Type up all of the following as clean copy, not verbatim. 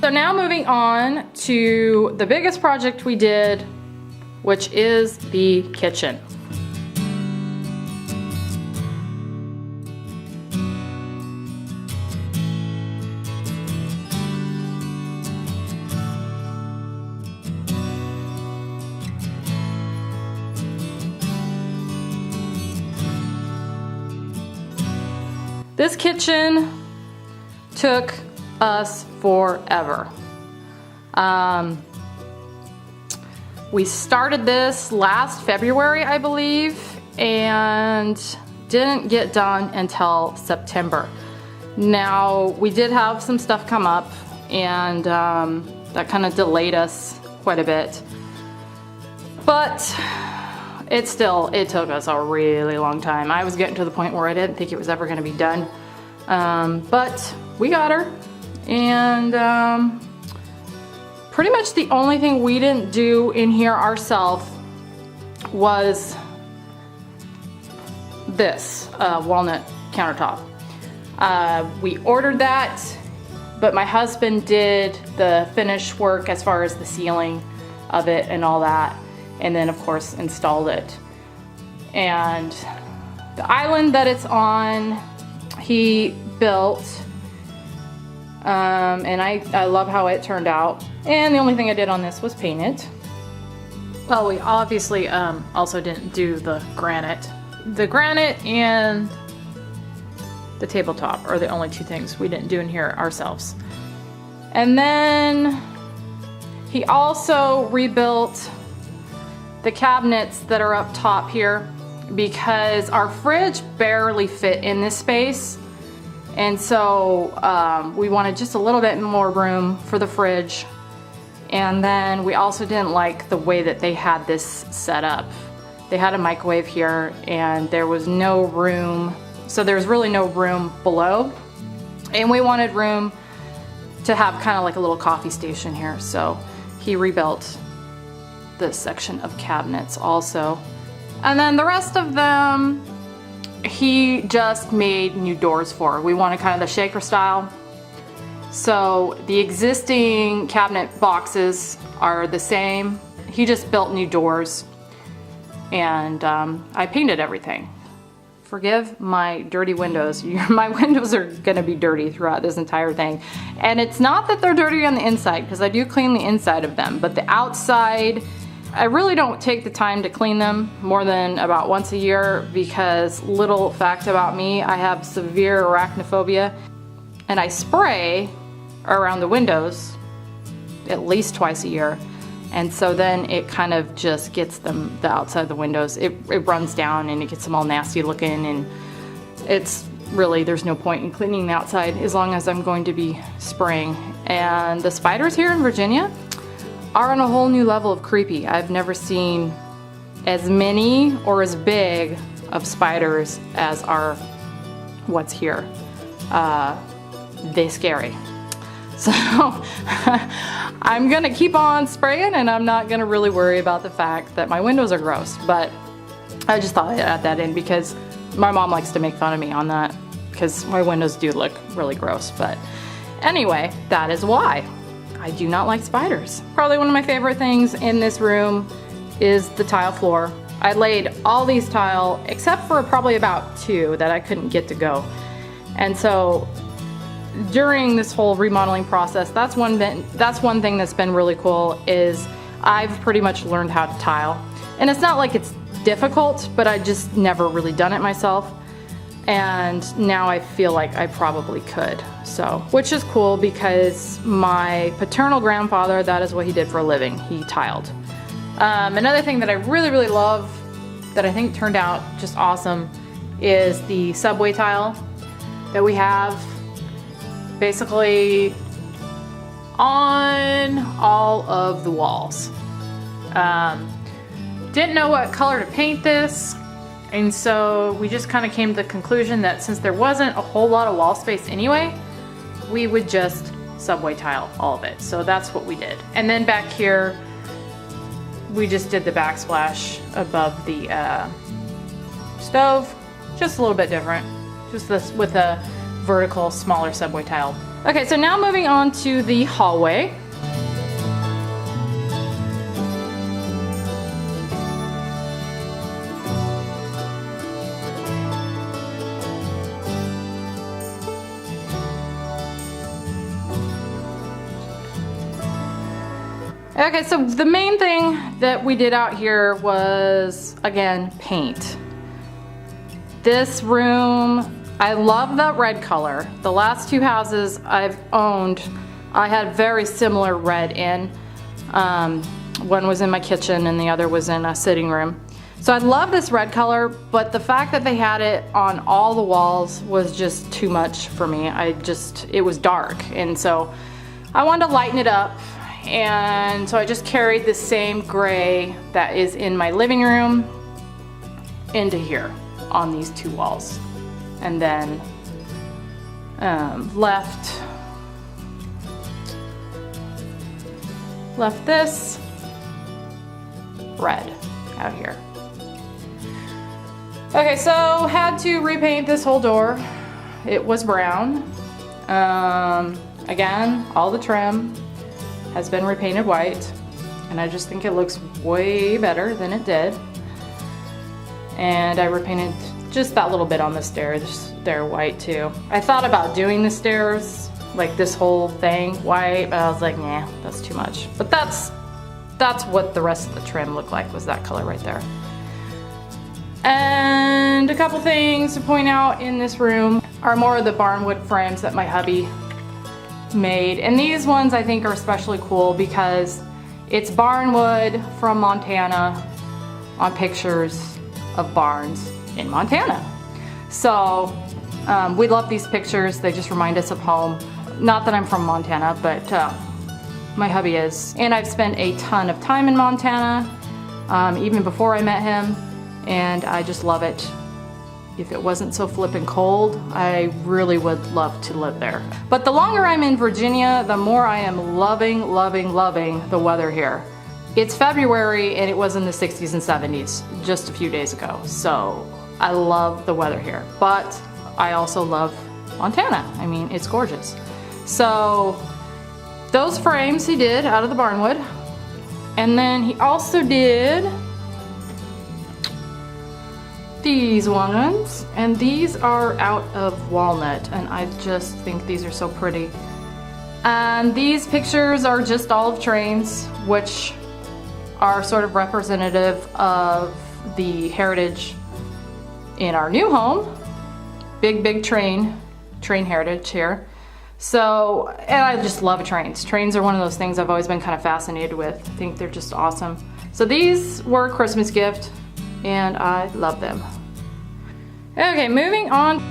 So now moving on to the biggest project we did, which is the kitchen. This kitchen took us forever. We started this last February, I believe, and didn't get done until September. Now, we did have some stuff come up, and that kind of delayed us quite a bit. But it took us a really long time. I was getting to the point where I didn't think it was ever going to be done. But we got her, and pretty much the only thing we didn't do in here ourselves was this walnut countertop. We ordered that, but my husband did the finish work as far as the sealing of it and all that, and then of course installed it. And the island that it's on, he built, and I love how it turned out. And the only thing I did on this was paint it. Well, we obviously also didn't do the granite. The granite and the tabletop are the only two things we didn't do in here ourselves. And then he also rebuilt the cabinets that are up top here, because our fridge barely fit in this space, and so we wanted just a little bit more room for the fridge. And then we also didn't like the way that they had this set up. They had a microwave here, and there was no room, so there's really no room below, and we wanted room to have kind of like a little coffee station here, so he rebuilt this section of cabinets also. And then the rest of them, he just made new doors for. We wanted kind of the shaker style. So the existing cabinet boxes are the same. He just built new doors, and I painted everything. Forgive my dirty windows. My windows are gonna be dirty throughout this entire thing. And it's not that they're dirty on the inside, because I do clean the inside of them, but the outside, I really don't take the time to clean them more than about once a year, because little fact about me, I have severe arachnophobia, and I spray around the windows at least twice a year. And so then it kind of just gets the outside of the windows. It runs down and it gets them all nasty looking, and it's really, there's no point in cleaning the outside as long as I'm going to be spraying. And the spiders here in Virginia are on a whole new level of creepy. I've never seen as many or as big of spiders as are what's here. They scary. So I'm gonna keep on spraying, and I'm not gonna really worry about the fact that my windows are gross, but I just thought I'd add that in because my mom likes to make fun of me on that, because my windows do look really gross. But anyway, that is why I do not like spiders. Probably one of my favorite things in this room is the tile floor. I laid all these tile except for probably about 2 that I couldn't get to go. And so during this whole remodeling process, that's one thing that's been really cool, is I've pretty much learned how to tile. And it's not like it's difficult, but I just never really done it myself. And now I feel like I probably could. So, which is cool, because my paternal grandfather, that is what he did for a living. He tiled. Another thing that I really, really love, that I think turned out just awesome, is the subway tile that we have basically on all of the walls. Didn't know what color to paint this, and so we just kind of came to the conclusion that since there wasn't a whole lot of wall space anyway, we would just subway tile all of it. So that's what we did. And then back here, we just did the backsplash above the stove, just a little bit different, just this with a vertical, smaller subway tile. Okay, so now moving on to the hallway. Okay, so the main thing that we did out here was, again, paint. This room, I love that red color. The last two houses I've owned, I had very similar red in. One was in my kitchen and the other was in a sitting room. So I love this red color, but the fact that they had it on all the walls was just too much for me. It was dark, and so I wanted to lighten it up. And so I just carried the same gray that is in my living room into here on these two walls. And then left this red out here. Okay, so had to repaint this whole door. It was brown. Again, all the trim has been repainted white, and I just think it looks way better than it did. And I repainted just that little bit on the stairs. They're white too. I thought about doing the stairs, like this whole thing white, but I was like, nah, that's too much. But that's what the rest of the trim looked like, was that color right there. And a couple things to point out in this room are more of the barnwood frames that my hubby made. And these ones I think are especially cool because it's barnwood from Montana on pictures of barns in Montana. So we love these pictures. They just remind us of home. Not that I'm from Montana, but my hubby is. And I've spent a ton of time in Montana, even before I met him, and I just love it. If it wasn't so flippin' cold, I really would love to live there. But the longer I'm in Virginia, the more I am loving, loving, loving the weather here. It's February and it was in the 60s and 70s just a few days ago. So I love the weather here, but I also love Montana. I mean, it's gorgeous. So those frames he did out of the barnwood. And then he also did these ones, and these are out of walnut, and I just think these are so pretty. And these pictures are just olive trains, which are sort of representative of the heritage in our new home. Big train heritage here. So, and I just love trains. Trains are one of those things I've always been kind of fascinated with. I think they're just awesome. So these were a Christmas gift, and I love them. Okay, moving on.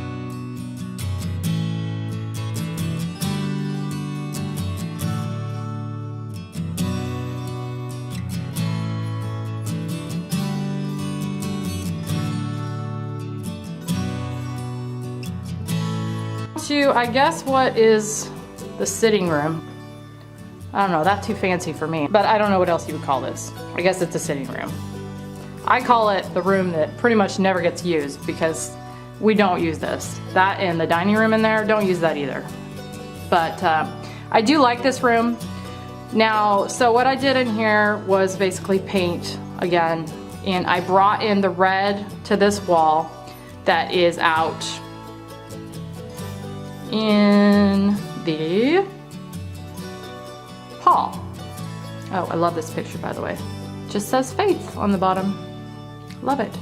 To, I guess, what is the sitting room. I don't know, that's too fancy for me, but I don't know what else you would call this. I guess it's a sitting room. I call it the room that pretty much never gets used because we don't use this. That and the dining room in there, don't use that either. But I do like this room. Now, so what I did in here was basically paint again, and I brought in the red to this wall that is out in the hall. Oh, I love this picture, by the way. Just says Faith on the bottom. Love it.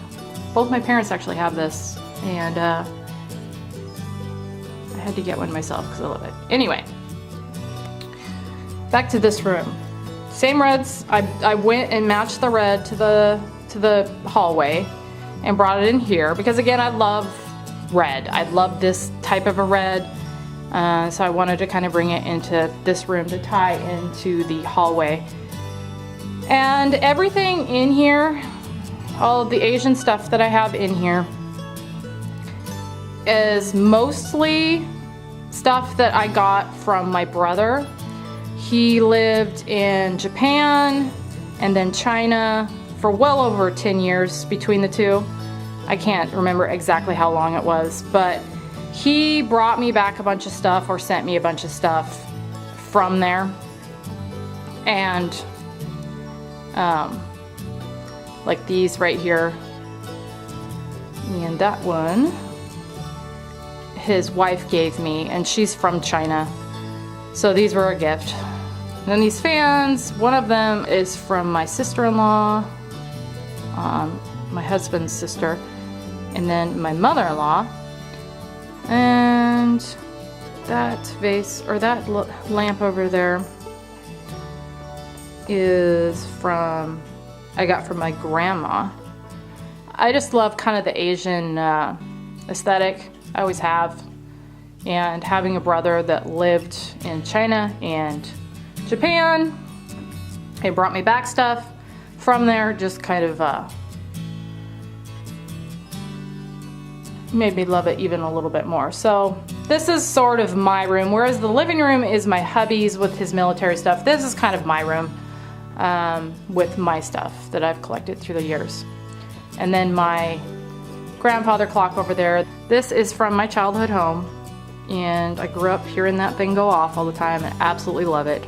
Both my parents actually have this, and I had to get one myself because I love it. Anyway, back to this room. Same reds. I went and matched the red to the hallway and brought it in here because, again, I love red. I love this type of a red, so I wanted to kind of bring it into this room to tie into the hallway. And everything in here, all of the Asian stuff that I have in here, is mostly stuff that I got from my brother. He lived in Japan and then China for well over 10 years between the two. I can't remember exactly how long it was, but He brought me back a bunch of stuff, or sent me a bunch of stuff from there. And like these right here, and that one his wife gave me, and she's from China, so these were a gift. And then these fans, one of them is from my sister-in-law, my husband's sister, and then my mother-in-law. And that vase, or that lamp over there, is from, I got from my grandma. I just love kind of the Asian aesthetic. I always have. And having a brother that lived in China and Japan, he brought me back stuff from there, just kind of made me love it even a little bit more. So this is sort of my room, whereas the living room is my hubby's with his military stuff. This is kind of my room with my stuff that I've collected through the years. And then my grandfather clock over there. This is from my childhood home, and I grew up hearing that thing go off all the time and absolutely love it.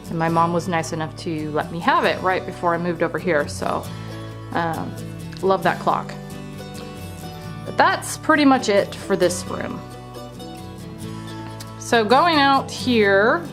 And my mom was nice enough to let me have it right before I moved over here, so love that clock. But that's pretty much it for this room. So going out here,